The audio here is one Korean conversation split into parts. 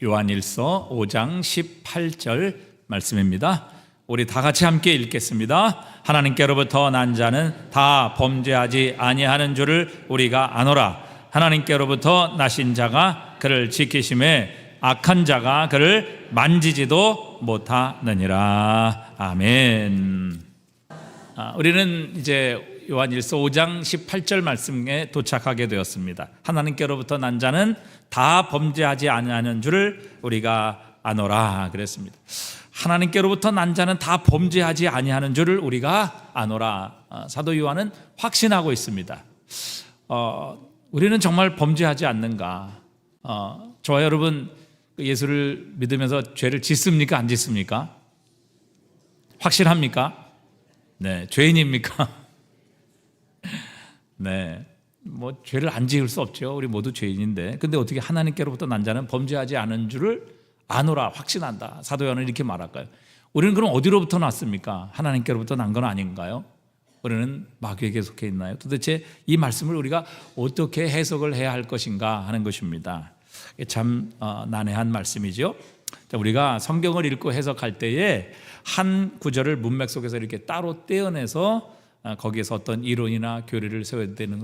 요한일서 5장 18절 말씀입니다. 우리 다 같이 함께 읽겠습니다. 하나님께로부터 난 자는 다 범죄하지 아니하는 줄을 우리가 아노라. 하나님께로부터 나신 자가 그를 지키심에 악한 자가 그를 만지지도 못하느니라. 아멘. 우리는 이제 요한일서 5장 18절 말씀에 도착하게 되었습니다. 하나님께로부터 난 자는 다 범죄하지 아니하는 줄을 우리가 아노라 그랬습니다. 하나님께로부터 난 자는 다 범죄하지 아니하는 줄을 우리가 아노라. 사도 요한은 확신하고 있습니다. 우리는 정말 범죄하지 않는가? 저와 여러분 예수를 믿으면서 죄를 짓습니까? 안 짓습니까? 확실합니까? 네, 죄인입니까? 네, 뭐 죄를 안 지을 수 없죠. 우리 모두 죄인인데. 근데 어떻게 하나님께로부터 난 자는 범죄하지 않은 줄을 아노라, 확신한다. 사도 요한은 이렇게 말할까요? 우리는 그럼 어디로부터 났습니까? 하나님께로부터 난 건 아닌가요? 우리는 마귀에게 속해 있나요? 도대체 이 말씀을 우리가 어떻게 해석을 해야 할 것인가 하는 것입니다. 참 난해한 말씀이죠. 우리가 성경을 읽고 해석할 때에 한 구절을 문맥 속에서 이렇게 따로 떼어내서 거기에서 어떤 이론이나 교리를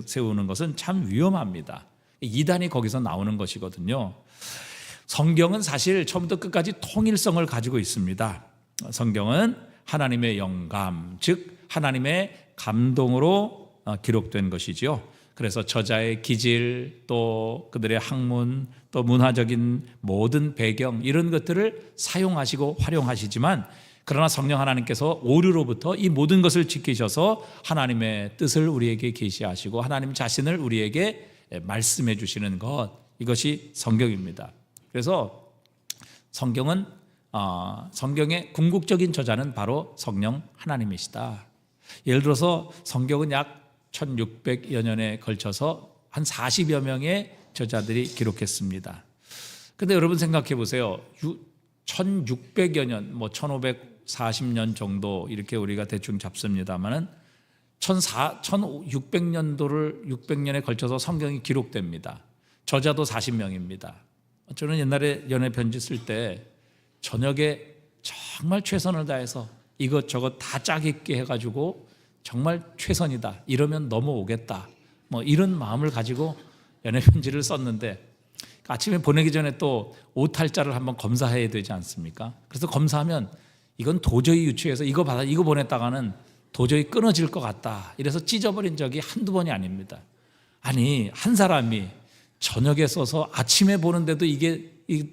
세우는 것은 참 위험합니다. 이단이 거기서 나오는 것이거든요. 성경은 사실 처음부터 끝까지 통일성을 가지고 있습니다. 성경은 하나님의 영감, 즉 하나님의 감동으로 기록된 것이죠. 그래서 저자의 기질, 또 그들의 학문, 또 문화적인 모든 배경 이런 것들을 사용하시고 활용하시지만, 그러나 성령 하나님께서 오류로부터 이 모든 것을 지키셔서 하나님의 뜻을 우리에게 계시하시고 하나님 자신을 우리에게 말씀해 주시는 것, 이것이 성경입니다. 그래서 성경은 성경의 궁극적인 저자는 바로 성령 하나님이시다. 예를 들어서 성경은 약 1600여 년에 걸쳐서 한 40여 명의 저자들이 기록했습니다. 근데 여러분 생각해 보세요. 1600여 년, 뭐 1540년 정도 이렇게 우리가 대충 잡습니다만은 600년에 걸쳐서 성경이 기록됩니다. 저자도 40명입니다. 저는 옛날에 연애 편지 쓸 때 저녁에 정말 최선을 다해서 이것저것 다 짜깁기 해가지고 정말 최선이다, 이러면 넘어오겠다, 뭐 이런 마음을 가지고 연애 편지를 썼는데, 아침에 보내기 전에 또 오탈자를 한번 검사해야 되지 않습니까? 그래서 검사하면 이건 도저히 유추해서 이거 보냈다가는 도저히 끊어질 것 같다, 이래서 찢어버린 적이 한두 번이 아닙니다. 아니, 한 사람이 저녁에 써서 아침에 보는데도 이게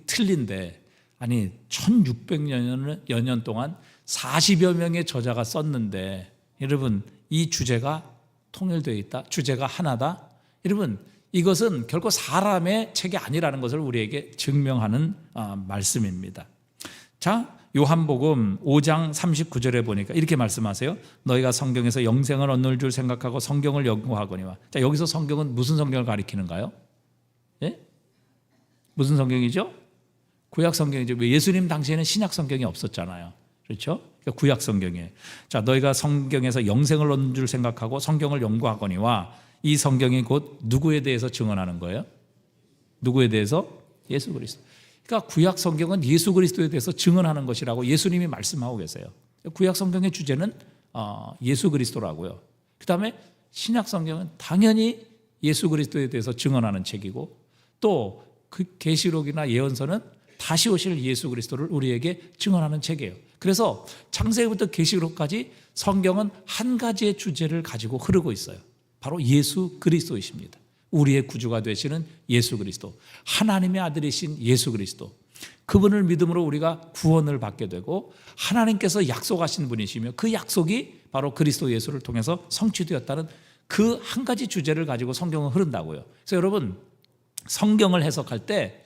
틀린데, 아니 1600여 년 동안 40여 명의 저자가 썼는데, 여러분 이 주제가 통일되어 있다, 주제가 하나다, 여러분 이것은 결코 사람의 책이 아니라는 것을 우리에게 증명하는 말씀입니다. 자, 요한복음 5장 39절에 보니까 이렇게 말씀하세요. 너희가 성경에서 영생을 얻는 줄 생각하고 성경을 연구하거니와. 자, 여기서 성경은 무슨 성경을 가리키는가요? 예? 무슨 성경이죠? 구약 성경이죠. 예수님 당시에는 신약 성경이 없었잖아요. 그렇죠? 그러니까 구약 성경이에요. 자, 너희가 성경에서 영생을 얻는 줄 생각하고 성경을 연구하거니와. 이 성경이 곧 누구에 대해서 증언하는 거예요? 누구에 대해서? 예수 그리스도. 그러니까 구약 성경은 예수 그리스도에 대해서 증언하는 것이라고 예수님이 말씀하고 계세요. 구약 성경의 주제는 예수 그리스도라고요. 그 다음에 신약 성경은 당연히 예수 그리스도에 대해서 증언하는 책이고, 또 그 계시록이나 예언서는 다시 오실 예수 그리스도를 우리에게 증언하는 책이에요. 그래서 창세기부터 계시록까지 성경은 한 가지의 주제를 가지고 흐르고 있어요. 바로 예수 그리스도이십니다. 우리의 구주가 되시는 예수 그리스도, 하나님의 아들이신 예수 그리스도, 그분을 믿음으로 우리가 구원을 받게 되고, 하나님께서 약속하신 분이시며 그 약속이 바로 그리스도 예수를 통해서 성취되었다는 그 한 가지 주제를 가지고 성경은 흐른다고요. 그래서 여러분, 성경을 해석할 때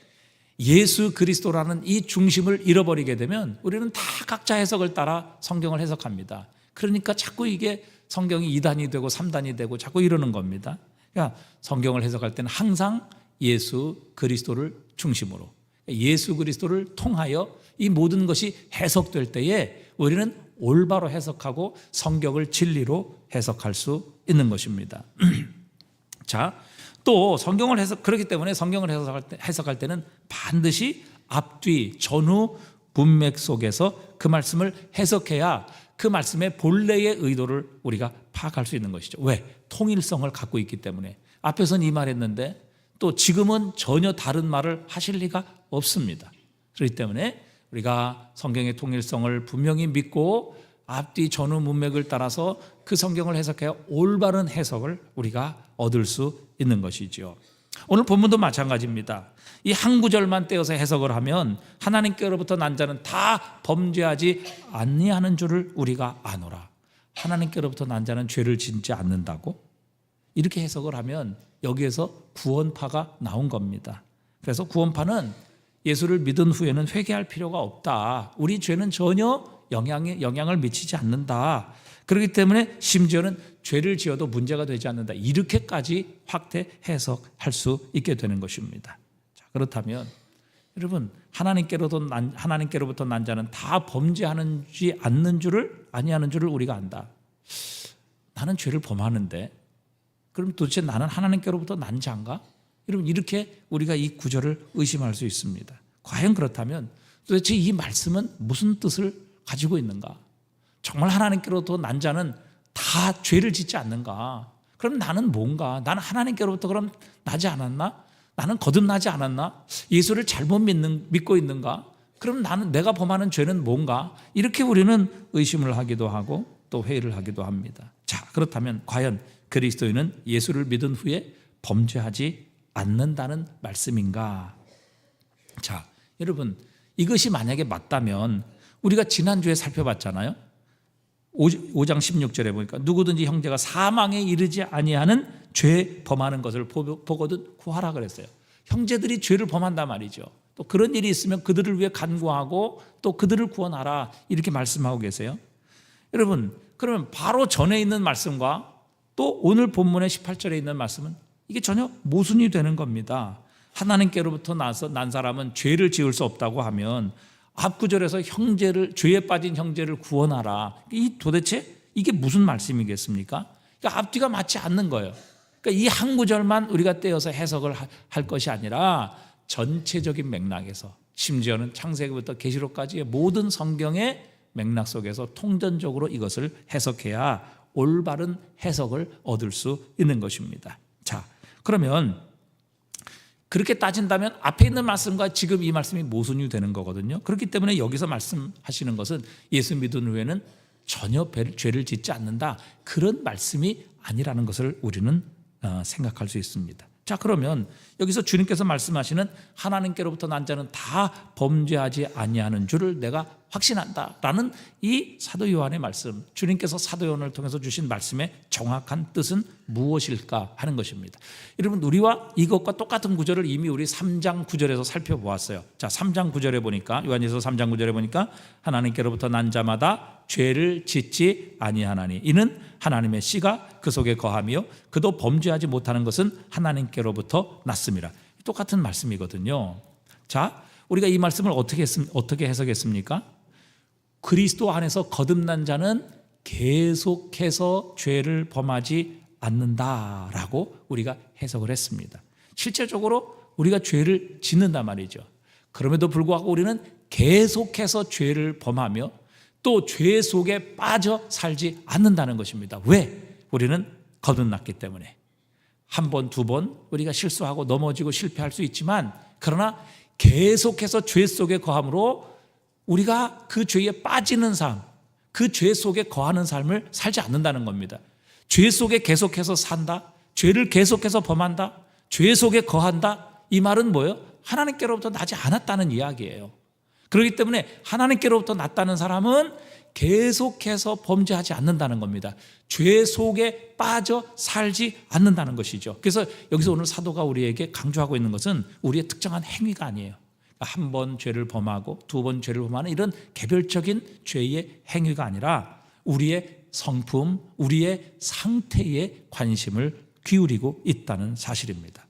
예수 그리스도라는 이 중심을 잃어버리게 되면 우리는 다 각자 해석을 따라 성경을 해석합니다. 그러니까 자꾸 이게 성경이 2단이 되고 3단이 되고 자꾸 이러는 겁니다. 그러니까 성경을 해석할 때는 항상 예수 그리스도를 중심으로, 예수 그리스도를 통하여 이 모든 것이 해석될 때에 우리는 올바로 해석하고 성경을 진리로 해석할 수 있는 것입니다. 자, 또 성경을 그렇기 때문에 성경을 해석할 때는 반드시 앞뒤 전후 문맥 속에서 그 말씀을 해석해야 그 말씀의 본래의 의도를 우리가 파악할 수 있는 것이죠. 왜? 통일성을 갖고 있기 때문에. 앞에서는 이 말했는데 또 지금은 전혀 다른 말을 하실 리가 없습니다. 그렇기 때문에 우리가 성경의 통일성을 분명히 믿고 앞뒤 전후 문맥을 따라서 그 성경을 해석해야 올바른 해석을 우리가 얻을 수 있는 것이죠. 오늘 본문도 마찬가지입니다. 이 한 구절만 떼어서 해석을 하면 하나님께로부터 난 자는 다 범죄하지 아니하는 줄을 우리가 아노라. 하나님께로부터 난 자는 죄를 짓지 않는다고? 이렇게 해석을 하면 여기에서 구원파가 나온 겁니다. 그래서 구원파는 예수를 믿은 후에는 회개할 필요가 없다. 우리 죄는 전혀 영향을 미치지 않는다. 그렇기 때문에 심지어는 죄를 지어도 문제가 되지 않는다. 이렇게까지 확대 해석할 수 있게 되는 것입니다. 자, 그렇다면 여러분 하나님께로부터 난 자는 다 범죄하지 않는 줄을 아니하는 줄을 우리가 안다. 나는 죄를 범하는데 그럼 도대체 나는 하나님께로부터 난 자인가? 여러분 이렇게 우리가 이 구절을 의심할 수 있습니다. 과연 그렇다면 도대체 이 말씀은 무슨 뜻을 가지고 있는가? 정말 하나님께로부터 난 자는 다 죄를 짓지 않는가? 그럼 나는 뭔가? 나는 하나님께로부터 그럼 나지 않았나? 나는 거듭나지 않았나? 예수를 잘못 믿고 있는가? 그럼 나는 내가 범하는 죄는 뭔가? 이렇게 우리는 의심을 하기도 하고 또 회의를 하기도 합니다. 자, 그렇다면 과연 그리스도인은 예수를 믿은 후에 범죄하지 않는다는 말씀인가? 자, 여러분 이것이 만약에 맞다면 우리가 지난주에 살펴봤잖아요. 5장 16절에 보니까 누구든지 형제가 사망에 이르지 아니하는 죄 범하는 것을 보거든 구하라 그랬어요. 형제들이 죄를 범한단 말이죠. 또 그런 일이 있으면 그들을 위해 간구하고 또 그들을 구원하라 이렇게 말씀하고 계세요. 여러분 그러면 바로 전에 있는 말씀과 또 오늘 본문의 18절에 있는 말씀은 이게 전혀 모순이 되는 겁니다. 하나님께로부터 난 사람은 죄를 지을 수 없다고 하면 앞구절에서 죄에 빠진 형제를 구원하라. 도대체 이게 무슨 말씀이겠습니까? 그러니까 앞뒤가 맞지 않는 거예요. 그러니까 이 한 구절만 우리가 떼어서 해석을 할 것이 아니라 전체적인 맥락에서 심지어는 창세기부터 계시록까지의 모든 성경의 맥락 속에서 통전적으로 이것을 해석해야 올바른 해석을 얻을 수 있는 것입니다. 자, 그러면 그렇게 따진다면 앞에 있는 말씀과 지금 이 말씀이 모순이 되는 거거든요. 그렇기 때문에 여기서 말씀하시는 것은 예수 믿은 후에는 전혀 죄를 짓지 않는다. 그런 말씀이 아니라는 것을 우리는 생각할 수 있습니다. 자, 그러면 여기서 주님께서 말씀하시는 하나님께로부터 난 자는 다 범죄하지 아니하는 줄을 내가 확신한다라는 이 사도 요한의 말씀, 주님께서 사도 요한을 통해서 주신 말씀의 정확한 뜻은 무엇일까 하는 것입니다. 여러분 우리와 이것과 똑같은 구절을 이미 우리 3장 9절에서 살펴보았어요. 자, 3장 9절에 보니까 요한일서 3장 9절에 보니까 하나님께로부터 난 자마다 죄를 짓지 아니하나니 이는 하나님의 씨가 그 속에 거하며 그도 범죄하지 못하는 것은 하나님께로부터 났습니다. 똑같은 말씀이거든요. 자, 우리가 이 말씀을 어떻게 해석했습니까? 그리스도 안에서 거듭난 자는 계속해서 죄를 범하지 않는다라고 우리가 해석을 했습니다. 실제적으로 우리가 죄를 짓는단 말이죠. 그럼에도 불구하고 우리는 계속해서 죄를 범하며 또 죄 속에 빠져 살지 않는다는 것입니다. 왜? 우리는 거듭났기 때문에. 한 번, 두 번 우리가 실수하고 넘어지고 실패할 수 있지만 그러나 계속해서 죄 속에 거함으로 우리가 그 죄에 빠지는 삶, 그 죄 속에 거하는 삶을 살지 않는다는 겁니다. 죄 속에 계속해서 산다, 죄를 계속해서 범한다, 죄 속에 거한다, 이 말은 뭐예요? 하나님께로부터 나지 않았다는 이야기예요. 그렇기 때문에 하나님께로부터 났다는 사람은 계속해서 범죄하지 않는다는 겁니다. 죄 속에 빠져 살지 않는다는 것이죠. 그래서 여기서 오늘 사도가 우리에게 강조하고 있는 것은 우리의 특정한 행위가 아니에요. 한 번 죄를 범하고 두 번 죄를 범하는 이런 개별적인 죄의 행위가 아니라 우리의 성품, 우리의 상태에 관심을 기울이고 있다는 사실입니다.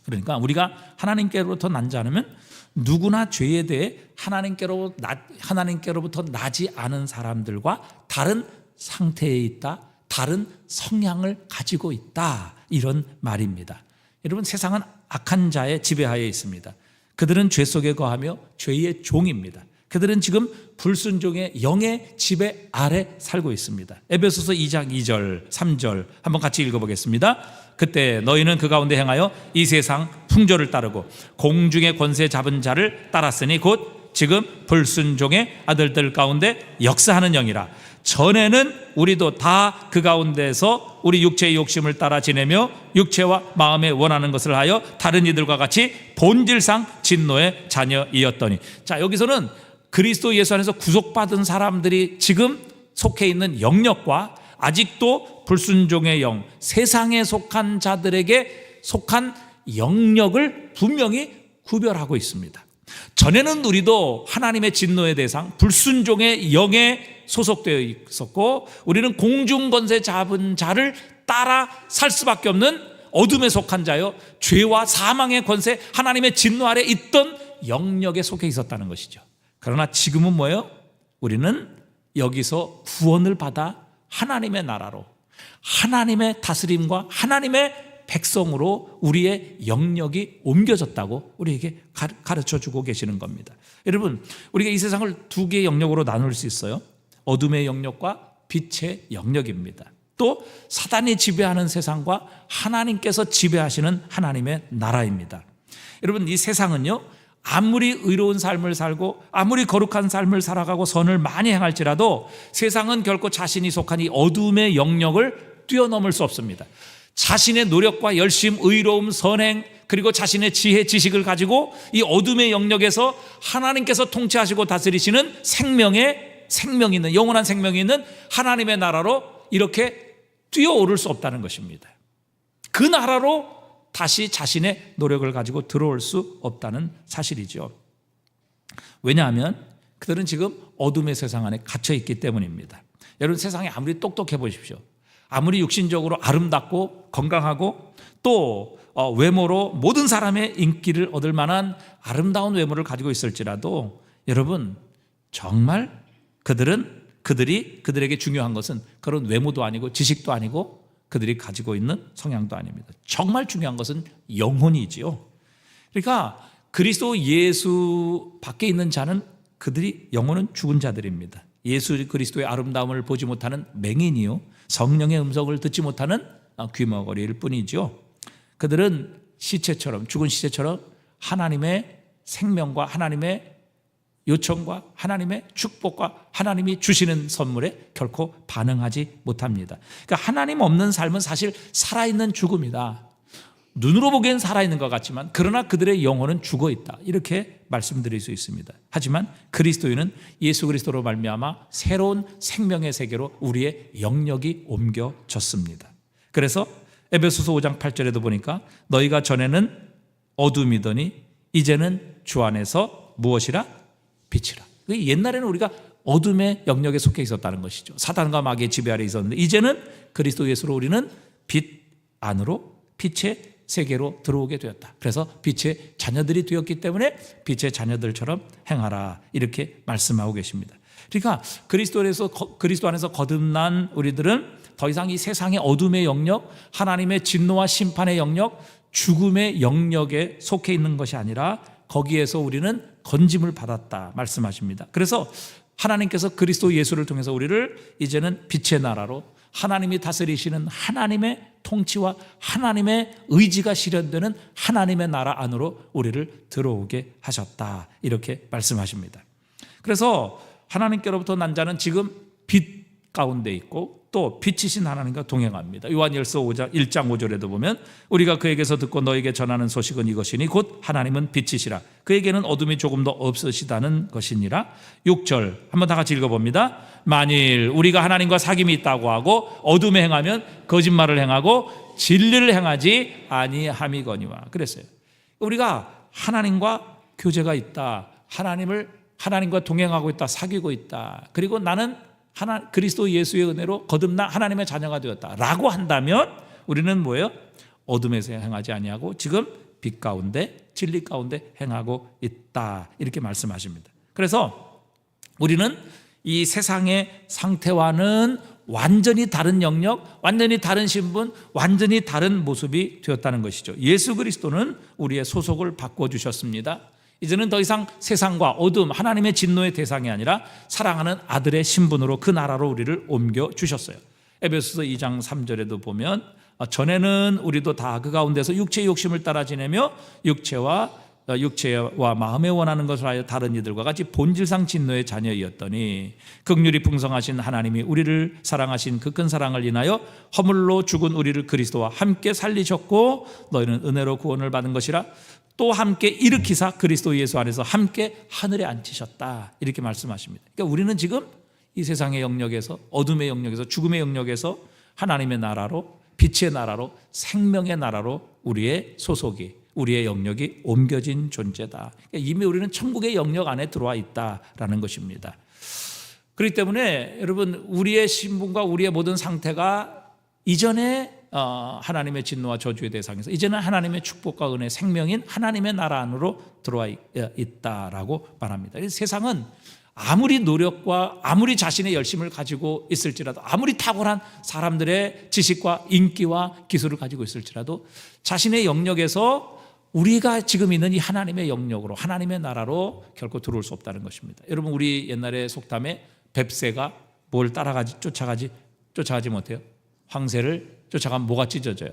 그러니까 우리가 하나님께로부터 난 자라면 누구나 죄에 대해 하나님께로부터 나지 않은 사람들과 다른 상태에 있다, 다른 성향을 가지고 있다, 이런 말입니다. 여러분 세상은 악한 자의 지배하에 있습니다. 그들은 죄 속에 거하며 죄의 종입니다. 그들은 지금 불순종의 영의 지배 아래 살고 있습니다. 에베소서 2장 2절 3절 한번 같이 읽어보겠습니다. 그때 너희는 그 가운데 행하여 이 세상 풍조를 따르고 공중의 권세 잡은 자를 따랐으니 곧 지금 불순종의 아들들 가운데 역사하는 영이라. 전에는 우리도 다 그 가운데서 우리 육체의 욕심을 따라 지내며 육체와 마음에 원하는 것을 하여 다른 이들과 같이 본질상 진노의 자녀이었더니. 자, 여기서는 그리스도 예수 안에서 구속받은 사람들이 지금 속해 있는 영역과 아직도 불순종의 영, 세상에 속한 자들에게 속한 영역을 분명히 구별하고 있습니다. 전에는 우리도 하나님의 진노의 대상, 불순종의 영에 소속되어 있었고, 우리는 공중권세 잡은 자를 따라 살 수밖에 없는 어둠에 속한 자여 죄와 사망의 권세, 하나님의 진노 아래 있던 영역에 속해 있었다는 것이죠. 그러나 지금은 뭐예요? 우리는 여기서 구원을 받아 하나님의 나라로, 하나님의 다스림과 하나님의 백성으로 우리의 영역이 옮겨졌다고 우리에게 가르쳐주고 계시는 겁니다. 여러분, 우리가 이 세상을 두 개의 영역으로 나눌 수 있어요. 어둠의 영역과 빛의 영역입니다. 또 사단이 지배하는 세상과 하나님께서 지배하시는 하나님의 나라입니다. 여러분, 이 세상은요, 아무리 의로운 삶을 살고 아무리 거룩한 삶을 살아가고 선을 많이 행할지라도 세상은 결코 자신이 속한 이 어둠의 영역을 뛰어넘을 수 없습니다. 자신의 노력과 열심, 의로움, 선행, 그리고 자신의 지혜, 지식을 가지고 이 어둠의 영역에서 하나님께서 통치하시고 다스리시는 생명이 있는, 영원한 생명이 있는 하나님의 나라로 이렇게 뛰어오를 수 없다는 것입니다. 그 나라로 다시 자신의 노력을 가지고 들어올 수 없다는 사실이죠. 왜냐하면 그들은 지금 어둠의 세상 안에 갇혀 있기 때문입니다. 여러분, 세상에 아무리 똑똑해 보십시오. 아무리 육신적으로 아름답고 건강하고 또 외모로 모든 사람의 인기를 얻을 만한 아름다운 외모를 가지고 있을지라도 여러분, 정말 그들이 그들에게 중요한 것은 그런 외모도 아니고 지식도 아니고 그들이 가지고 있는 성향도 아닙니다. 정말 중요한 것은 영혼이지요. 그러니까 그리스도 예수 밖에 있는 자는 그들이 영혼은 죽은 자들입니다. 예수 그리스도의 아름다움을 보지 못하는 맹인이요, 성령의 음성을 듣지 못하는 귀머거리일 뿐이죠. 그들은 시체처럼, 죽은 시체처럼 하나님의 생명과 하나님의 요청과 하나님의 축복과 하나님이 주시는 선물에 결코 반응하지 못합니다. 그러니까 하나님 없는 삶은 사실 살아있는 죽음이다. 눈으로 보기엔 살아있는 것 같지만 그러나 그들의 영혼은 죽어있다, 이렇게 말씀드릴 수 있습니다. 하지만 그리스도인은 예수 그리스도로 말미암아 새로운 생명의 세계로 우리의 영역이 옮겨졌습니다. 그래서 에베소서 5장 8절에도 보니까 너희가 전에는 어둠이더니 이제는 주 안에서 무엇이라? 빛이라. 옛날에는 우리가 어둠의 영역에 속해 있었다는 것이죠. 사단과 마귀의 지배 아래 있었는데 이제는 그리스도 예수로 우리는 빛 안으로, 빛의 세계로 들어오게 되었다. 그래서 빛의 자녀들이 되었기 때문에 빛의 자녀들처럼 행하라, 이렇게 말씀하고 계십니다. 그러니까 그리스도 안에서 거듭난 우리들은 더 이상 이 세상의 어둠의 영역, 하나님의 진노와 심판의 영역, 죽음의 영역에 속해 있는 것이 아니라 거기에서 우리는 건짐을 받았다 말씀하십니다. 그래서 하나님께서 그리스도 예수를 통해서 우리를 이제는 빛의 나라로, 하나님이 다스리시는 하나님의 통치와 하나님의 의지가 실현되는 하나님의 나라 안으로 우리를 들어오게 하셨다, 이렇게 말씀하십니다. 그래서 하나님께로부터 난 자는 지금 빛 가운데 있고 또 빛이신 하나님과 동행합니다. 요한일서 1장 5절에도 보면 우리가 그에게서 듣고 너에게 전하는 소식은 이것이니 곧 하나님은 빛이시라 그에게는 어둠이 조금도 없으시다는 것이니라. 6절 한번 다 같이 읽어봅니다. 만일 우리가 하나님과 사귐이 있다고 하고 어둠에 행하면 거짓말을 행하고 진리를 행하지 아니함이거니와 그랬어요. 우리가 하나님과 교제가 있다, 하나님과 동행하고 있다, 사귀고 있다, 그리고 나는 그리스도 예수의 은혜로 거듭나 하나님의 자녀가 되었다라고 한다면 우리는 뭐예요? 어둠에서 행하지 아니하고 지금 빛 가운데, 진리 가운데 행하고 있다, 이렇게 말씀하십니다. 그래서 우리는 이 세상의 상태와는 완전히 다른 영역, 완전히 다른 신분, 완전히 다른 모습이 되었다는 것이죠. 예수 그리스도는 우리의 소속을 바꿔주셨습니다. 이제는 더 이상 세상과 어둠, 하나님의 진노의 대상이 아니라 사랑하는 아들의 신분으로 그 나라로 우리를 옮겨주셨어요. 에베소서 2장 3절에도 보면 전에는 우리도 다 그 가운데서 육체의 욕심을 따라 지내며 육체와 마음에 원하는 것을 하여 다른 이들과 같이 본질상 진노의 자녀이었더니 긍휼이 풍성하신 하나님이 우리를 사랑하신 그 큰 사랑을 인하여 허물로 죽은 우리를 그리스도와 함께 살리셨고 너희는 은혜로 구원을 받은 것이라 또 함께 일으키사 그리스도 예수 안에서 함께 하늘에 앉히셨다, 이렇게 말씀하십니다. 그러니까 우리는 지금 이 세상의 영역에서, 어둠의 영역에서, 죽음의 영역에서 하나님의 나라로, 빛의 나라로, 생명의 나라로 우리의 소속이, 우리의 영역이 옮겨진 존재다. 그러니까 이미 우리는 천국의 영역 안에 들어와 있다라는 것입니다. 그렇기 때문에 여러분, 우리의 신분과 우리의 모든 상태가 이전에 하나님의 진노와 저주의 대상에서 이제는 하나님의 축복과 은혜, 생명인 하나님의 나라 안으로 들어와 있다라고 말합니다. 세상은 아무리 노력과 아무리 자신의 열심을 가지고 있을지라도, 아무리 탁월한 사람들의 지식과 인기와 기술을 가지고 있을지라도 자신의 영역에서 우리가 지금 있는 이 하나님의 영역으로, 하나님의 나라로 결코 들어올 수 없다는 것입니다. 여러분, 우리 옛날에 속담에 뱁새가 뭘 쫓아가지 못해요? 황새를 쫓아가면 뭐가 찢어져요?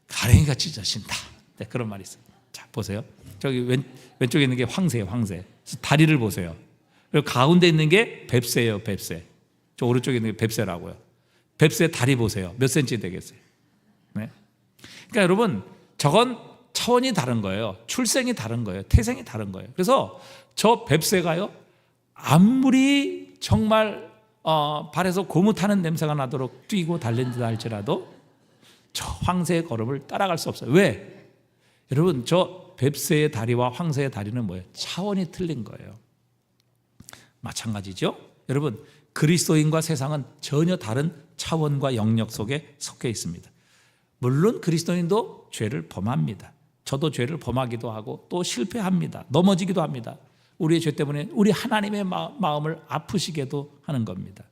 가랭이가 찢어진다. 네, 그런 말이 있어요. 자, 보세요. 저기 왼쪽에 있는 게 황새예요, 황새. 다리를 보세요. 그리고 가운데 있는 게 뱁새예요, 뱁새. 저 오른쪽에 있는 게 뱁새라고요. 뱁새 다리 보세요. 몇 센치 되겠어요? 네. 그러니까 여러분, 저건 차원이 다른 거예요. 출생이 다른 거예요. 태생이 다른 거예요. 그래서 저 뱁새가요, 아무리 정말 발에서 고무 타는 냄새가 나도록 뛰고 달린다 할지라도 저 황새의 걸음을 따라갈 수 없어요. 왜? 여러분, 저 뱁새의 다리와 황새의 다리는 뭐예요? 차원이 틀린 거예요. 마찬가지죠. 여러분, 그리스도인과 세상은 전혀 다른 차원과 영역 속에 속해 있습니다. 물론 그리스도인도 죄를 범합니다. 저도 죄를 범하기도 하고 또 실패합니다. 넘어지기도 합니다. 우리의 죄 때문에 우리 하나님의 마음을 아프시게도 하는 겁니다.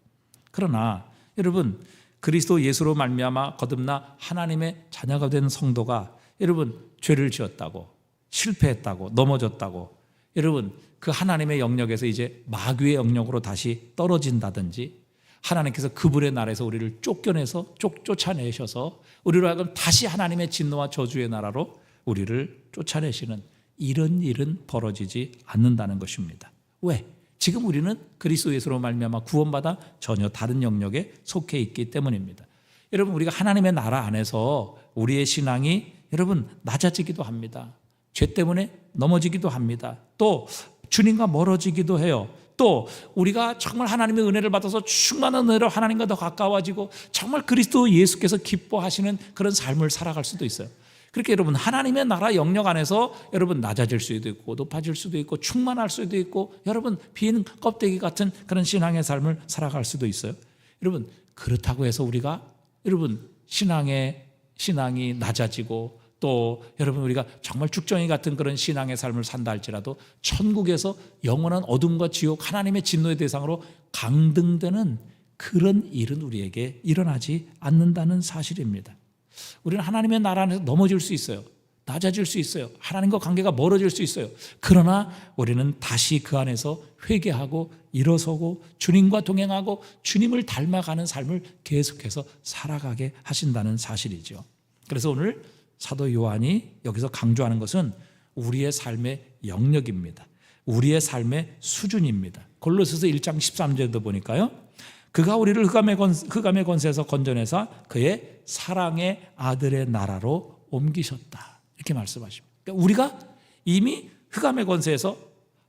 그러나 여러분, 그리스도 예수로 말미암아 거듭나 하나님의 자녀가 된 성도가 여러분, 죄를 지었다고, 실패했다고, 넘어졌다고, 여러분, 그 하나님의 영역에서 이제 마귀의 영역으로 다시 떨어진다든지, 하나님께서 그분의 나라에서 우리를 쫓아내셔서 우리로 하여금 다시 하나님의 진노와 저주의 나라로 우리를 쫓아내시는 이런 일은 벌어지지 않는다는 것입니다. 왜? 지금 우리는 그리스도 예수로 말미암아 구원받아 전혀 다른 영역에 속해 있기 때문입니다. 여러분, 우리가 하나님의 나라 안에서 우리의 신앙이 여러분 낮아지기도 합니다. 죄 때문에 넘어지기도 합니다. 또 주님과 멀어지기도 해요. 또 우리가 정말 하나님의 은혜를 받아서 충만한 은혜로 하나님과 더 가까워지고 정말 그리스도 예수께서 기뻐하시는 그런 삶을 살아갈 수도 있어요. 그렇게 여러분, 하나님의 나라 영역 안에서 여러분 낮아질 수도 있고 높아질 수도 있고 충만할 수도 있고 여러분 빈 껍데기 같은 그런 신앙의 삶을 살아갈 수도 있어요. 여러분, 그렇다고 해서 우리가 여러분 신앙이 낮아지고 또 여러분 우리가 정말 죽정이 같은 그런 신앙의 삶을 산다 할지라도 천국에서 영원한 어둠과 지옥, 하나님의 진노의 대상으로 강등되는 그런 일은 우리에게 일어나지 않는다는 사실입니다. 우리는 하나님의 나라 안에서 넘어질 수 있어요. 낮아질 수 있어요. 하나님과 관계가 멀어질 수 있어요. 그러나 우리는 다시 그 안에서 회개하고 일어서고 주님과 동행하고 주님을 닮아가는 삶을 계속해서 살아가게 하신다는 사실이죠. 그래서 오늘 사도 요한이 여기서 강조하는 것은 우리의 삶의 영역입니다. 우리의 삶의 수준입니다. 골로새서 1장 13절도 보니까요, 그가 우리를 흑암의 권세에서 건져내사 그의 사랑의 아들의 나라로 옮기셨다, 이렇게 말씀하십니다. 그러니까 우리가 이미 흑암의 권세에서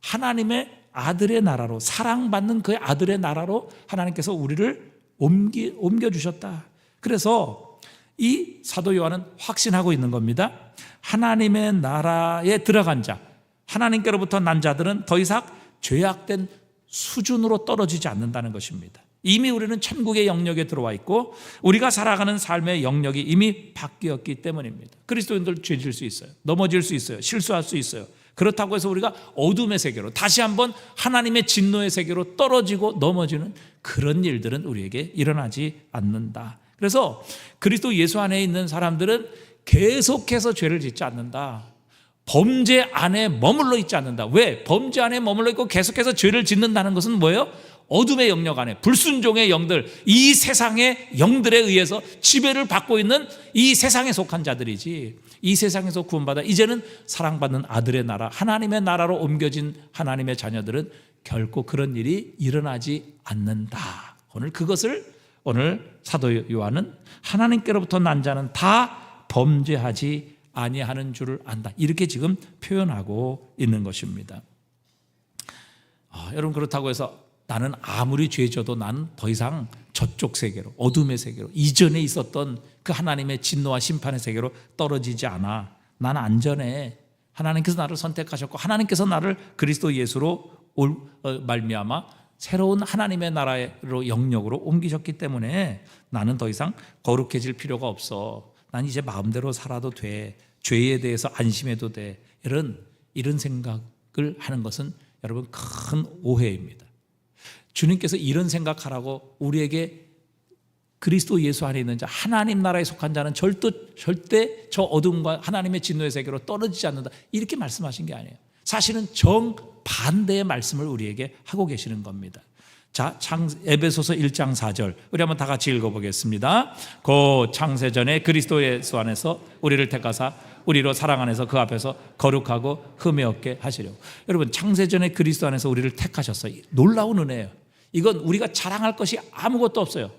하나님의 아들의 나라로, 사랑받는 그의 아들의 나라로 하나님께서 우리를 옮겨주셨다. 그래서 이 사도 요한은 확신하고 있는 겁니다. 하나님의 나라에 들어간 자, 하나님께로부터 난 자들은 더 이상 죄악된 수준으로 떨어지지 않는다는 것입니다. 이미 우리는 천국의 영역에 들어와 있고 우리가 살아가는 삶의 영역이 이미 바뀌었기 때문입니다. 그리스도인들 죄질 수 있어요. 넘어질 수 있어요. 실수할 수 있어요. 그렇다고 해서 우리가 어둠의 세계로 다시 한번 하나님의 진노의 세계로 떨어지고 넘어지는 그런 일들은 우리에게 일어나지 않는다. 그래서 그리스도 예수 안에 있는 사람들은 계속해서 죄를 짓지 않는다. 범죄 안에 머물러 있지 않는다. 왜? 범죄 안에 머물러 있고 계속해서 죄를 짓는다는 것은 뭐예요? 어둠의 영역 안에 불순종의 영들, 이 세상의 영들에 의해서 지배를 받고 있는 이 세상에 속한 자들이지, 이 세상에서 구원받아 이제는 사랑받는 아들의 나라, 하나님의 나라로 옮겨진 하나님의 자녀들은 결코 그런 일이 일어나지 않는다. 오늘 사도 요한은 하나님께로부터 난 자는 다 범죄하지 아니하는 줄을 안다, 이렇게 지금 표현하고 있는 것입니다. 여러분, 그렇다고 해서 나는 아무리 죄 져도 난 더 이상 저쪽 세계로, 어둠의 세계로, 이전에 있었던 그 하나님의 진노와 심판의 세계로 떨어지지 않아. 난 안전해. 하나님께서 나를 선택하셨고 하나님께서 나를 그리스도 예수로 말미암아 새로운 하나님의 나라로 영역으로 옮기셨기 때문에 나는 더 이상 거룩해질 필요가 없어. 난 이제 마음대로 살아도 돼. 죄에 대해서 안심해도 돼. 이런 생각을 하는 것은 여러분 큰 오해입니다. 주님께서 이런 생각하라고 우리에게 그리스도 예수 안에 있는 자, 하나님 나라에 속한 자는 절대 저 어둠과 하나님의 진노의 세계로 떨어지지 않는다, 이렇게 말씀하신 게 아니에요. 사실은 정반대의 말씀을 우리에게 하고 계시는 겁니다. 자, 에베소서 1장 4절 우리 한번 다 같이 읽어보겠습니다. 곧 창세전에 그리스도 예수 안에서 우리를 택하사 우리로 사랑 안에서 그 앞에서 거룩하고 흠이 없게 하시려고. 여러분, 창세전에 그리스도 안에서 우리를 택하셨어요. 놀라운 은혜예요. 이건 우리가 자랑할 것이 아무것도 없어요.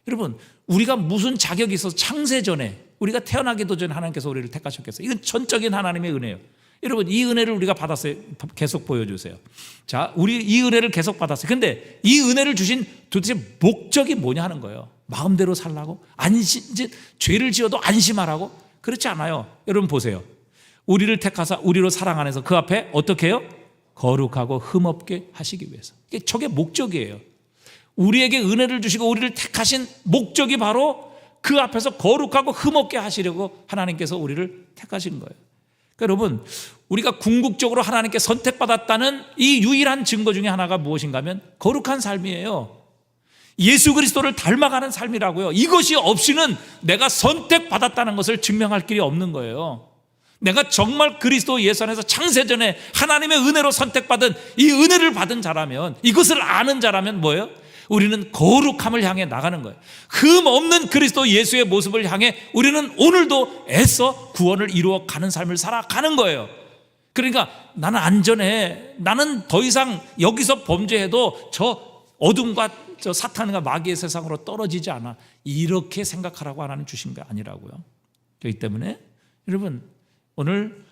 여러분, 우리가 무슨 자격이 있어서 창세전에, 우리가 태어나기도 전에 하나님께서 우리를 택하셨겠어요? 이건 전적인 하나님의 은혜예요. 여러분, 이 은혜를 우리가 받았어요. 계속 보여주세요. 자, 우리 이 은혜를 계속 받았어요. 근데 이 은혜를 주신 도대체 목적이 뭐냐 하는 거예요. 마음대로 살라고? 죄를 지어도 안심하라고? 그렇지 않아요. 여러분 보세요. 우리를 택하사 우리로 사랑 안에서 그 앞에 어떻게 해요? 거룩하고 흠없게 하시기 위해서. 저게 목적이에요. 우리에게 은혜를 주시고 우리를 택하신 목적이 바로 그 앞에서 거룩하고 흠없게 하시려고 하나님께서 우리를 택하신 거예요. 그러니까 여러분, 우리가 궁극적으로 하나님께 선택받았다는 이 유일한 증거 중에 하나가 무엇인가 하면 거룩한 삶이에요. 예수 그리스도를 닮아가는 삶이라고요. 이것이 없이는 내가 선택받았다는 것을 증명할 길이 없는 거예요. 내가 정말 그리스도 예수 안에서 창세전에 하나님의 은혜로 선택받은 이 은혜를 받은 자라면, 이것을 아는 자라면 뭐예요? 우리는 거룩함을 향해 나가는 거예요. 흠 없는 그리스도 예수의 모습을 향해 우리는 오늘도 애써 구원을 이루어 가는 삶을 살아가는 거예요. 그러니까 나는 안전해. 나는 더 이상 여기서 범죄해도 저 어둠과 저 사탄과 마귀의 세상으로 떨어지지 않아. 이렇게 생각하라고 하나님 주신 게 아니라고요. 그렇기 때문에 여러분, 오늘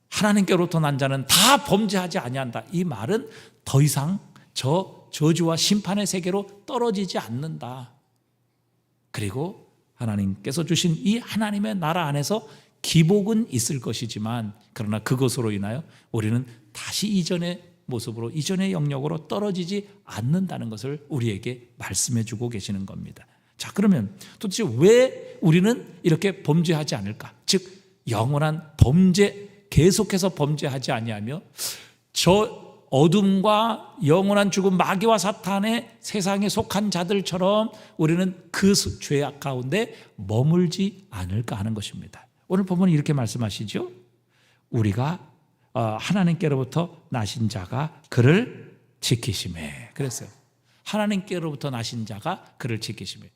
하나님께로부터 난 자는 다 범죄하지 아니한다, 이 말은 더 이상 저 저주와 심판의 세계로 떨어지지 않는다. 그리고 하나님께서 주신 이 하나님의 나라 안에서 기복은 있을 것이지만, 그러나 그것으로 인하여 우리는 다시 이전의 모습으로, 이전의 영역으로 떨어지지 않는다는 것을 우리에게 말씀해 주고 계시는 겁니다. 자, 그러면 도대체 왜 우리는 이렇게 범죄하지 않을까? 즉 영원한 범죄, 계속해서 범죄하지 아니하며 저 어둠과 영원한 죽음, 마귀와 사탄의 세상에 속한 자들처럼 우리는 그 죄악 가운데 머물지 않을까 하는 것입니다. 오늘 본문이 이렇게 말씀하시죠. 우리가 하나님께로부터 나신 자가 그를 지키심에. 그랬어요. 하나님께로부터 나신 자가 그를 지키심에.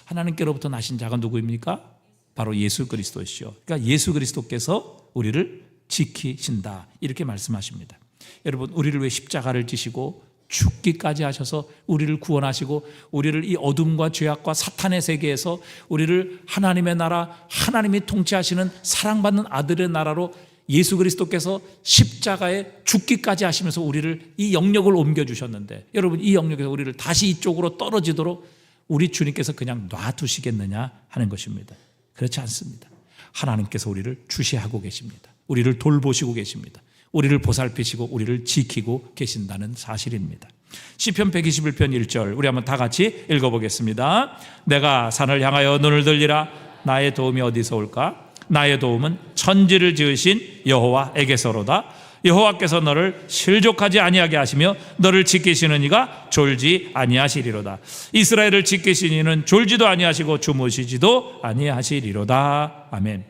하나님께로부터 나신 자가 누구입니까? 바로 예수 그리스도시죠. 그러니까 예수 그리스도께서 우리를 지키신다, 이렇게 말씀하십니다. 여러분, 우리를 왜 십자가를 지시고 죽기까지 하셔서 우리를 구원하시고 우리를 이 어둠과 죄악과 사탄의 세계에서 우리를 하나님의 나라, 하나님이 통치하시는 사랑받는 아들의 나라로 예수 그리스도께서 십자가에 죽기까지 하시면서 우리를 이 영역을 옮겨주셨는데, 여러분, 이 영역에서 우리를 다시 이쪽으로 떨어지도록 우리 주님께서 그냥 놔두시겠느냐 하는 것입니다. 그렇지 않습니다. 하나님께서 우리를 주시하고 계십니다. 우리를 돌보시고 계십니다. 우리를 보살피시고 우리를 지키고 계신다는 사실입니다. 시편 121편 1절 우리 한번 다 같이 읽어보겠습니다. 내가 산을 향하여 눈을 들리라. 나의 도움이 어디서 올까? 나의 도움은 천지를 지으신 여호와에게서로다. 여호와께서 너를 실족하지 아니하게 하시며 너를 지키시는 이가 졸지 아니하시리로다. 이스라엘을 지키신 이는 졸지도 아니하시고 주무시지도 아니하시리로다. 아멘.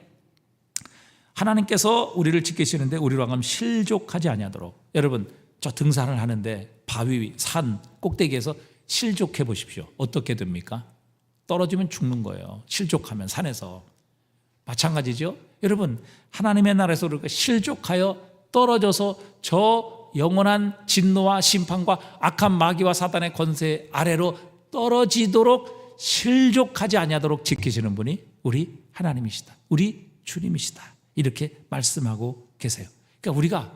하나님께서 우리를 지키시는데 우리로 하여금 실족하지 아니하도록. 여러분, 저 등산을 하는데 바위, 산 꼭대기에서 실족해 보십시오. 어떻게 됩니까? 떨어지면 죽는 거예요. 실족하면 산에서. 마찬가지죠. 여러분, 하나님의 나라에서 우리가 실족하여 떨어져서 저 영원한 진노와 심판과 악한 마귀와 사단의 권세 아래로 떨어지도록 실족하지 아니하도록 지키시는 분이 우리 하나님이시다. 우리 주님이시다. 이렇게 말씀하고 계세요. 그러니까 우리가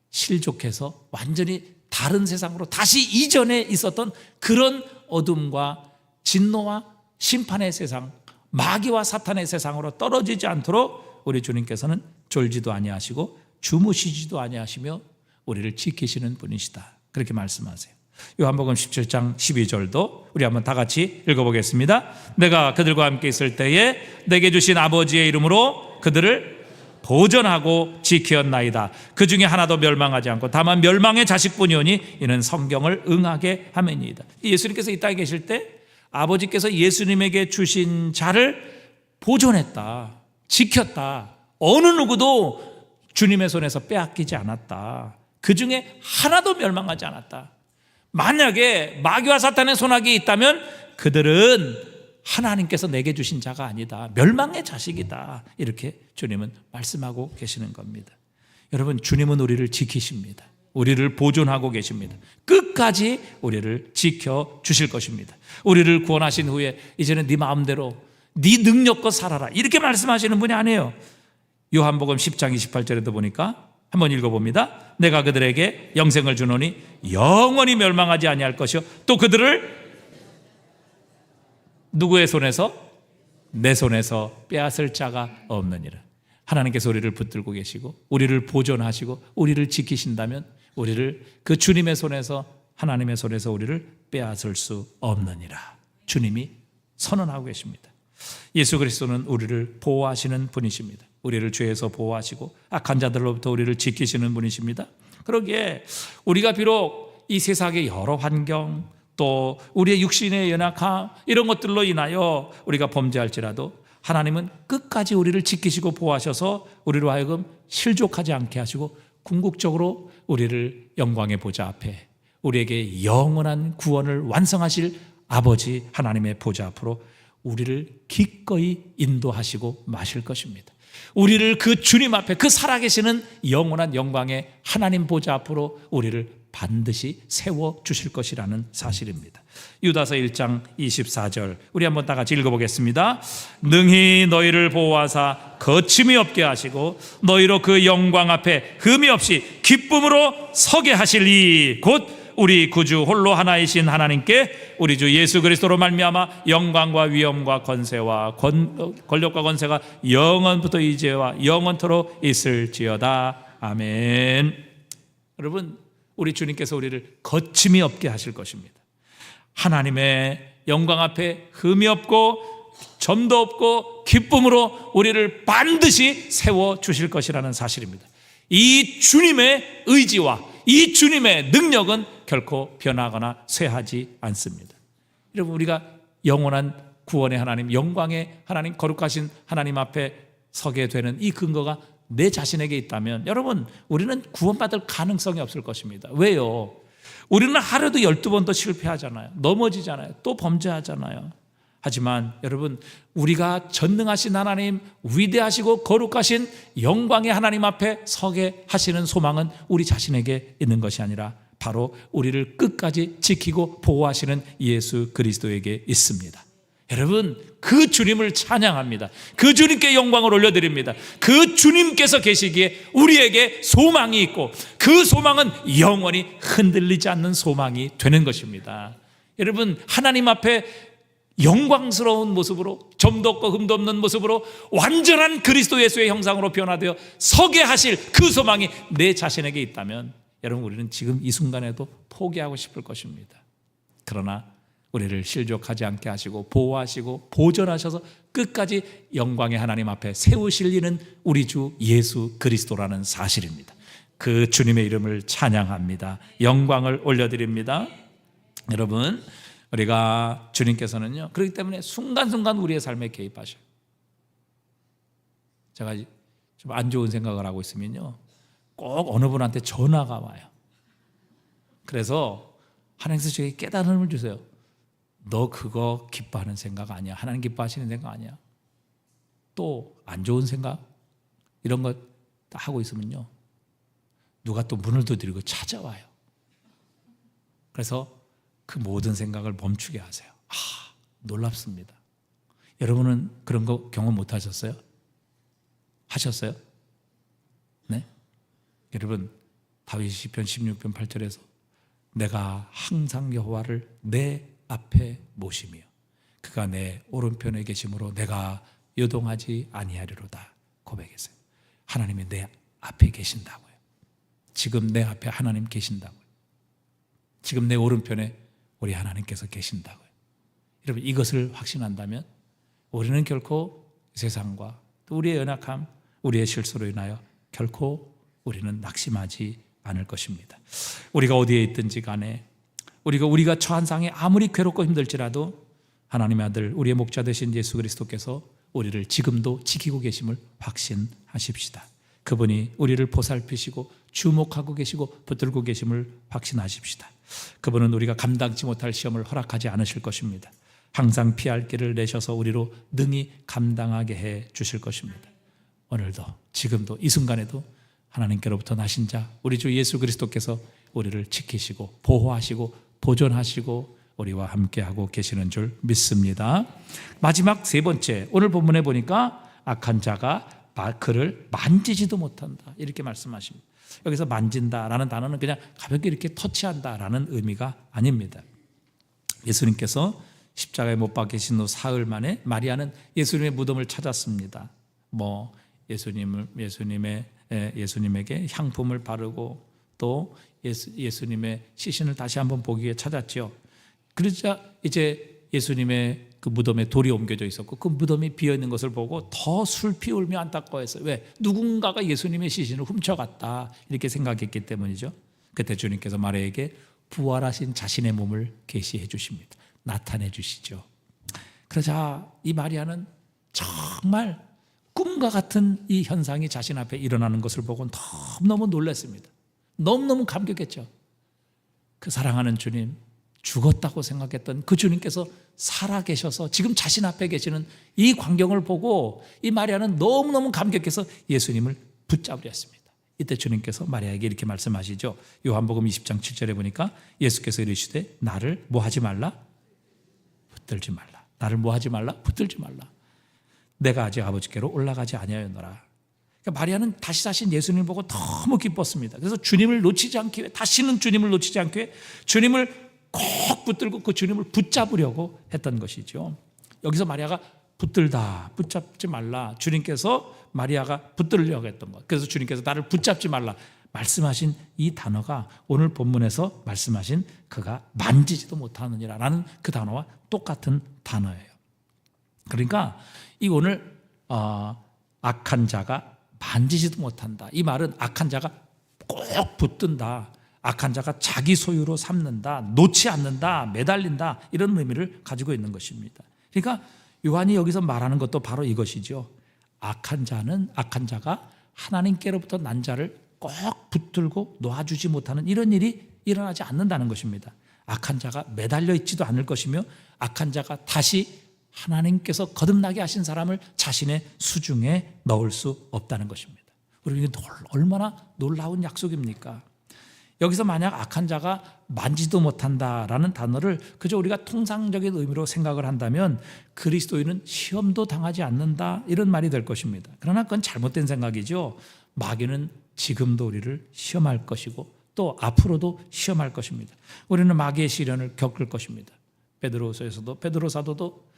실족해서 완전히 다른 세상으로 다시 이전에 있었던 그런 어둠과 진노와 심판의 세상, 마귀와 사탄의 세상으로 떨어지지 않도록 우리 주님께서는 졸지도 아니하시고 주무시지도 아니하시며 우리를 지키시는 분이시다. 그렇게 말씀하세요. 요한복음 17장 12절도 우리 한번 다 같이 읽어보겠습니다. 내가 그들과 함께 있을 때에 내게 주신 아버지의 이름으로 그들을 보존하고 지키었나이다. 그 중에 하나도 멸망하지 않고 다만 멸망의 자식뿐이오니 이는 성경을 응하게 함이니이다. 예수님께서 이 땅에 계실 때 아버지께서 예수님에게 주신 자를 보존했다, 지켰다. 어느 누구도 주님의 손에서 빼앗기지 않았다. 그 중에 하나도 멸망하지 않았다. 만약에 마귀와 사탄의 손아귀에 있다면 그들은 하나님께서 내게 주신 자가 아니다. 멸망의 자식이다. 이렇게 주님은 말씀하고 계시는 겁니다. 여러분, 주님은 우리를 지키십니다. 우리를 보존하고 계십니다. 끝까지 우리를 지켜주실 것입니다. 우리를 구원하신 후에 이제는 네 마음대로 네 능력껏 살아라. 이렇게 말씀하시는 분이 아니에요. 요한복음 10장 28절에도 보니까 한번 읽어봅니다. 내가 그들에게 영생을 주노니 영원히 멸망하지 아니할 것이요 또 그들을 누구의 손에서? 내 손에서 빼앗을 자가 없느니라. 하나님께서 우리를 붙들고 계시고 우리를 보존하시고 우리를 지키신다면 우리를 그 주님의 손에서, 하나님의 손에서 우리를 빼앗을 수 없느니라. 주님이 선언하고 계십니다. 예수 그리스도는 우리를 보호하시는 분이십니다. 우리를 죄에서 보호하시고 악한 자들로부터 우리를 지키시는 분이십니다. 그러기에 우리가 비록 이 세상의 여러 환경, 또 우리의 육신의 연약함, 이런 것들로 인하여 우리가 범죄할지라도 하나님은 끝까지 우리를 지키시고 보호하셔서 우리로 하여금 실족하지 않게 하시고 궁극적으로 우리를 영광의 보좌 앞에 우리에게 영원한 구원을 완성하실 아버지 하나님의 보좌 앞으로 우리를 기꺼이 인도하시고 마실 것입니다. 우리를 그 주님 앞에, 그 살아계시는 영원한 영광의 하나님 보좌 앞으로 우리를 반드시 세워주실 것이라는 사실입니다. 유다서 1장 24절 우리 한번 다 같이 읽어보겠습니다. 능히 너희를 보호하사 거침이 없게 하시고 너희로 그 영광 앞에 흠이 없이 기쁨으로 서게 하실 이 곧 우리 구주 홀로 하나이신 하나님께 우리 주 예수 그리스도로 말미암아 영광과 위엄과 권세와 권력과 권세가 영원부터 이제와 영원토록 있을지어다. 아멘. 여러분, 우리 주님께서 우리를 거침이 없게 하실 것입니다. 하나님의 영광 앞에 흠이 없고 점도 없고 기쁨으로 우리를 반드시 세워주실 것이라는 사실입니다. 이 주님의 의지와 이 주님의 능력은 결코 변하거나 쇠하지 않습니다. 여러분, 우리가 영원한 구원의 하나님, 영광의 하나님, 거룩하신 하나님 앞에 서게 되는 이 근거가 내 자신에게 있다면 여러분, 우리는 구원받을 가능성이 없을 것입니다. 왜요? 우리는 하루도 12번도 실패하잖아요. 넘어지잖아요. 또 범죄하잖아요. 하지만 여러분, 우리가 전능하신 하나님, 위대하시고 거룩하신 영광의 하나님 앞에 서게 하시는 소망은 우리 자신에게 있는 것이 아니라 바로 우리를 끝까지 지키고 보호하시는 예수 그리스도에게 있습니다. 여러분, 그 주님을 찬양합니다. 그 주님께 영광을 올려드립니다. 그 주님께서 계시기에 우리에게 소망이 있고 그 소망은 영원히 흔들리지 않는 소망이 되는 것입니다. 여러분, 하나님 앞에 영광스러운 모습으로, 점도 없고 흠도 없는 모습으로 완전한 그리스도 예수의 형상으로 변화되어 서게 하실 그 소망이 내 자신에게 있다면 여러분, 우리는 지금 이 순간에도 포기하고 싶을 것입니다. 그러나 우리를 실족하지 않게 하시고 보호하시고 보존하셔서 끝까지 영광의 하나님 앞에 세우실 이는 우리 주 예수 그리스도라는 사실입니다. 그 주님의 이름을 찬양합니다. 영광을 올려드립니다. 여러분, 우리가 주님께서는요, 그렇기 때문에 순간순간 우리의 삶에 개입하셔요. 제가 좀 안 좋은 생각을 하고 있으면요, 꼭 어느 분한테 전화가 와요. 그래서 하나님께서 저에게 깨달음을 주세요. 너 그거 기뻐하는 생각 아니야. 하나님 기뻐하시는 생각 아니야. 또 안 좋은 생각 이런 거 하고 있으면요, 누가 또 문을 두드리고 찾아와요. 그래서 그 모든 생각을 멈추게 하세요. 놀랍습니다. 여러분은 그런 거 경험 못 하셨어요? 하셨어요? 네? 여러분, 다윗이 시편 16편 8절에서 내가 항상 여호와를 내 앞에 모시며 그가 내 오른편에 계심으로 내가 요동하지 아니하리로다 고백했어요. 하나님이 내 앞에 계신다고요. 지금 내 앞에 하나님 계신다고요. 지금 내 오른편에 우리 하나님께서 계신다고요. 여러분, 이것을 확신한다면 우리는 결코 세상과 또 우리의 연약함, 우리의 실수로 인하여 결코 우리는 낙심하지 않을 것입니다. 우리가 어디에 있든지 간에 우리가 처한 상에 아무리 괴롭고 힘들지라도 하나님의 아들 우리의 목자 되신 예수 그리스도께서 우리를 지금도 지키고 계심을 확신하십시다. 그분이 우리를 보살피시고 주목하고 계시고 붙들고 계심을 확신하십시다. 그분은 우리가 감당치 못할 시험을 허락하지 않으실 것입니다. 항상 피할 길을 내셔서 우리로 능히 감당하게 해 주실 것입니다. 오늘도 지금도 이 순간에도 하나님께로부터 나신 자 우리 주 예수 그리스도께서 우리를 지키시고 보호하시고 보존하시고 우리와 함께하고 계시는 줄 믿습니다. 마지막 세 번째, 오늘 본문에 보니까 악한 자가 그를 만지지도 못한다 이렇게 말씀하십니다. 여기서 만진다라는 단어는 그냥 가볍게 이렇게 터치한다라는 의미가 아닙니다. 예수님께서 십자가에 못 박히신 후 사흘 만에 마리아는 예수님의 무덤을 찾았습니다. 예수님에게 향품을 바르고 또 예수님의 시신을 다시 한번 보기 위해 찾았죠. 그러자 이제 예수님의 그 무덤에 돌이 옮겨져 있었고 그 무덤이 비어 있는 것을 보고 더 슬피 울며 안타까워했어요. 왜? 누군가가 예수님의 시신을 훔쳐갔다 이렇게 생각했기 때문이죠. 그때 주님께서 마리아에게 부활하신 자신의 몸을 계시해 주십니다. 나타내 주시죠. 그러자 이 마리아는 정말 꿈과 같은 이 현상이 자신 앞에 일어나는 것을 보고 너무너무 놀랐습니다. 너무너무 감격했죠. 그 사랑하는 주님, 죽었다고 생각했던 그 주님께서 살아계셔서 지금 자신 앞에 계시는 이 광경을 보고 이 마리아는 너무너무 감격해서 예수님을 붙잡으려 했습니다. 이때 주님께서 마리아에게 이렇게 말씀하시죠. 요한복음 20장 7절에 보니까 예수께서 이르시되 나를 뭐하지 말라? 붙들지 말라. 나를 뭐하지 말라? 붙들지 말라. 내가 아직 아버지께로 올라가지 아니하였노라. 그러니까 마리아는 다시 예수님을 보고 너무 기뻤습니다. 그래서 주님을 놓치지 않기 위해 다시는 주님을 놓치지 않기 위해 주님을 꼭 붙들고 그 주님을 붙잡으려고 했던 것이죠. 여기서 마리아가 붙잡지 말라. 주님께서 마리아가 붙들려고 했던 것. 그래서 주님께서 나를 붙잡지 말라 말씀하신 이 단어가 오늘 본문에서 말씀하신 그가 만지지도 못하느니라 라는 그 단어와 똑같은 단어예요. 그러니까 이 오늘 악한 자가 만지지도 못한다. 이 말은 악한 자가 꼭 붙든다. 악한 자가 자기 소유로 삼는다. 놓지 않는다. 매달린다. 이런 의미를 가지고 있는 것입니다. 그러니까 요한이 여기서 말하는 것도 바로 이것이죠. 악한 자가 하나님께로부터 난 자를 꼭 붙들고 놓아주지 못하는 이런 일이 일어나지 않는다는 것입니다. 악한 자가 매달려 있지도 않을 것이며 악한 자가 다시 하나님께서 거듭나게 하신 사람을 자신의 수중에 넣을 수 없다는 것입니다. 우리 이게 얼마나 놀라운 약속입니까? 여기서 만약 악한 자가 만지도 못한다라는 단어를 그저 우리가 통상적인 의미로 생각을 한다면 그리스도인은 시험도 당하지 않는다 이런 말이 될 것입니다. 그러나 그건 잘못된 생각이죠. 마귀는 지금도 우리를 시험할 것이고 또 앞으로도 시험할 것입니다. 우리는 마귀의 시련을 겪을 것입니다. 베드로서에서도 베드로 사도도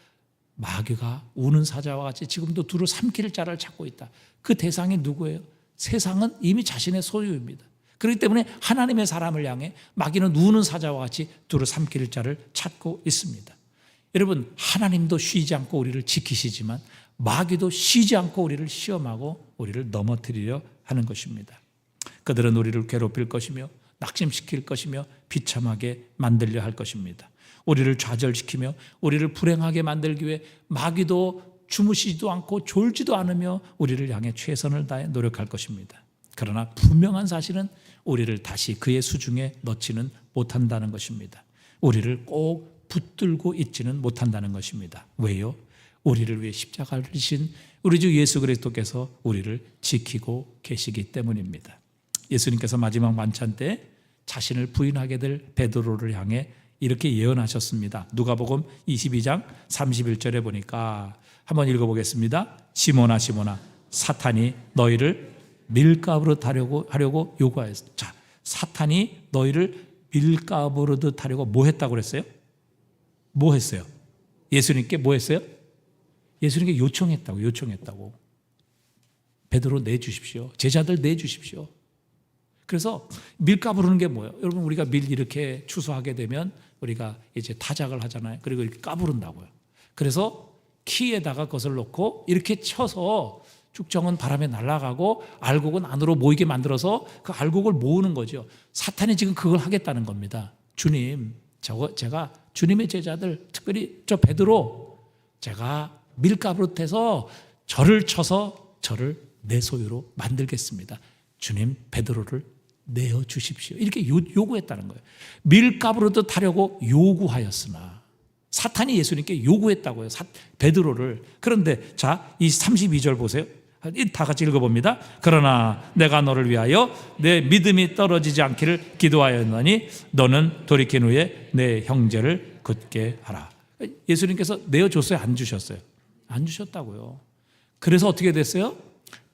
마귀가 우는 사자와 같이 지금도 두루 삼킬 자를 찾고 있다. 그 대상이 누구예요? 세상은 이미 자신의 소유입니다. 그렇기 때문에 하나님의 사람을 향해 마귀는 우는 사자와 같이 두루 삼킬 자를 찾고 있습니다. 여러분, 하나님도 쉬지 않고 우리를 지키시지만 마귀도 쉬지 않고 우리를 시험하고 우리를 넘어뜨리려 하는 것입니다. 그들은 우리를 괴롭힐 것이며 낙심시킬 것이며 비참하게 만들려 할 것입니다. 우리를 좌절시키며 우리를 불행하게 만들기 위해 마귀도 주무시지도 않고 졸지도 않으며 우리를 향해 최선을 다해 노력할 것입니다. 그러나 분명한 사실은 우리를 다시 그의 수중에 넣지는 못한다는 것입니다. 우리를 꼭 붙들고 있지는 못한다는 것입니다. 왜요? 우리를 위해 십자가를 지신 우리 주 예수 그리스도께서 우리를 지키고 계시기 때문입니다. 예수님께서 마지막 만찬 때 자신을 부인하게 될 베드로를 향해 이렇게 예언하셨습니다. 누가복음 22장 31절에 보니까 한번 읽어보겠습니다. 시몬아 시몬아 사탄이 너희를 밀가부로 하려고 요구하였어. 자, 사탄이 너희를 밀가부로 하려고 뭐 했다고 그랬어요? 뭐 했어요? 예수님께 뭐 했어요? 예수님께 요청했다고. 베드로 내주십시오. 제자들 내주십시오. 그래서 밀가부르는 게 뭐예요? 여러분, 우리가 밀 이렇게 추수하게 되면 우리가 이제 타작을 하잖아요. 그리고 이렇게 까부른다고요. 그래서 키에다가 그것을 놓고 이렇게 쳐서 쭉정은 바람에 날아가고 알곡은 안으로 모이게 만들어서 그 알곡을 모으는 거죠. 사탄이 지금 그걸 하겠다는 겁니다. 주님, 제가 주님의 제자들, 특별히 저 베드로, 제가 밀가부릇해서 저를 쳐서 저를 내 소유로 만들겠습니다. 주님, 베드로를 내어주십시오. 이렇게 요구했다는 거예요. 밀가부르듯 하려고 요구하였으나, 사탄이 예수님께 요구했다고요. 베드로를. 그런데 자, 이 32절 보세요. 다 같이 읽어봅니다. 그러나 내가 너를 위하여 내 믿음이 떨어지지 않기를 기도하였노니 너는 돌이킨 후에 내 형제를 굳게 하라. 예수님께서 내어줬어요? 안 주셨어요? 안 주셨다고요. 그래서 어떻게 됐어요?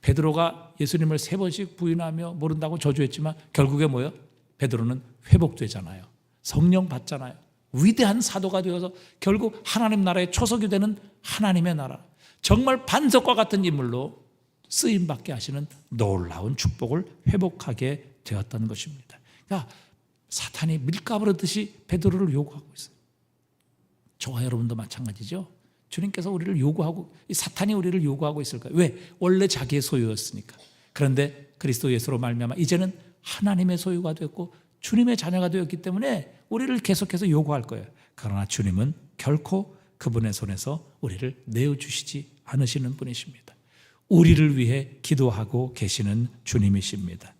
베드로가 예수님을 3번씩 부인하며 모른다고 저주했지만 결국에 뭐예요? 베드로는 회복되잖아요. 성령 받잖아요. 위대한 사도가 되어서 결국 하나님 나라의 초석이 되는 하나님의 나라, 정말 반석과 같은 인물로 쓰임받게 하시는 놀라운 축복을 회복하게 되었다는 것입니다. 그러니까 사탄이 밀가부르듯이 베드로를 요구하고 있어요. 저와 여러분도 마찬가지죠. 주님께서 우리를 요구하고, 사탄이 우리를 요구하고 있을 거예요. 왜? 원래 자기의 소유였으니까. 그런데 그리스도 예수로 말미암아 이제는 하나님의 소유가 되었고 주님의 자녀가 되었기 때문에 우리를 계속해서 요구할 거예요. 그러나 주님은 결코 그분의 손에서 우리를 내어주시지 않으시는 분이십니다. 우리를 위해 기도하고 계시는 주님이십니다.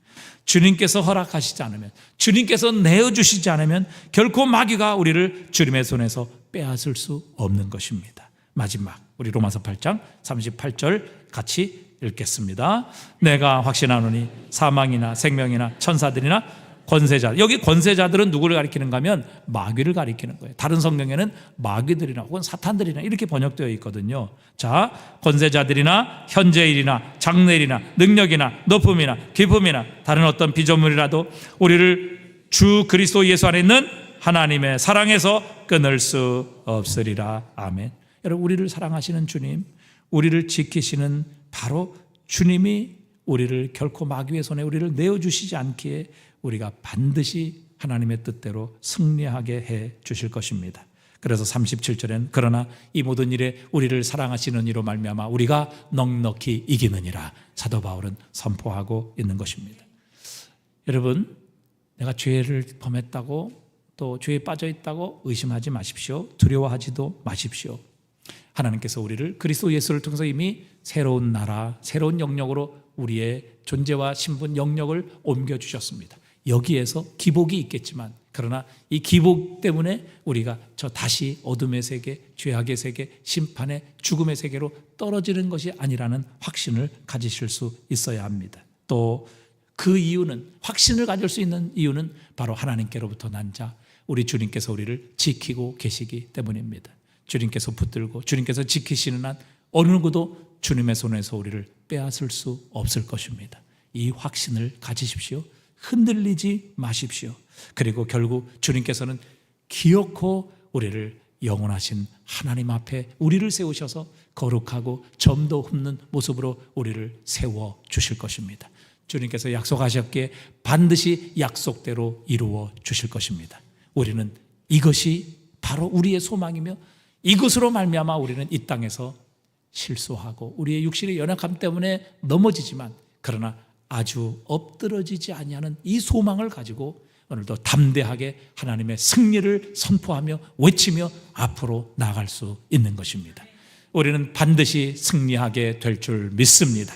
주님께서 허락하시지 않으면, 주님께서 내어주시지 않으면 결코 마귀가 우리를 주님의 손에서 빼앗을 수 없는 것입니다. 마지막, 우리 로마서 8장 38절 같이 읽겠습니다. 내가 확신하노니 사망이나 생명이나 천사들이나 권세자, 여기 권세자들은 누구를 가리키는가 하면 마귀를 가리키는 거예요. 다른 성경에는 마귀들이나 혹은 사탄들이나 이렇게 번역되어 있거든요. 자, 권세자들이나 현재일이나 장래일이나 능력이나 높음이나 깊음이나 다른 어떤 피조물이라도 우리를 주 그리스도 예수 안에 있는 하나님의 사랑에서 끊을 수 없으리라. 아멘. 여러분, 우리를 사랑하시는 주님, 우리를 지키시는 바로 주님이 우리를 결코 마귀의 손에 우리를 내어주시지 않기에 우리가 반드시 하나님의 뜻대로 승리하게 해 주실 것입니다. 그래서 37절에는 그러나 이 모든 일에 우리를 사랑하시는 이로 말미암아 우리가 넉넉히 이기느니라 사도 바울은 선포하고 있는 것입니다. 여러분, 내가 죄를 범했다고 또 죄에 빠져 있다고 의심하지 마십시오. 두려워하지도 마십시오. 하나님께서 우리를 그리스도 예수를 통해서 이미 새로운 나라, 새로운 영역으로 우리의 존재와 신분, 영역을 옮겨주셨습니다. 여기에서 기복이 있겠지만, 그러나 이 기복 때문에 우리가 저 다시 어둠의 세계, 죄악의 세계, 심판의 죽음의 세계로 떨어지는 것이 아니라는 확신을 가지실 수 있어야 합니다. 또 그 이유는, 확신을 가질 수 있는 이유는 바로 하나님께로부터 난 자, 우리 주님께서 우리를 지키고 계시기 때문입니다. 주님께서 붙들고 주님께서 지키시는 한 어느 누구도 주님의 손에서 우리를 빼앗을 수 없을 것입니다. 이 확신을 가지십시오. 흔들리지 마십시오. 그리고 결국 주님께서는 기어코 우리를 영원하신 하나님 앞에 우리를 세우셔서 거룩하고 점도 없는 모습으로 우리를 세워 주실 것입니다. 주님께서 약속하셨기에 반드시 약속대로 이루어 주실 것입니다. 우리는 이것이 바로 우리의 소망이며 이것으로 말미암아 우리는 이 땅에서 실수하고 우리의 육신의 연약함 때문에 넘어지지만, 그러나 아주 엎드러지지 아니하는 이 소망을 가지고 오늘도 담대하게 하나님의 승리를 선포하며 외치며 앞으로 나아갈 수 있는 것입니다. 우리는 반드시 승리하게 될 줄 믿습니다.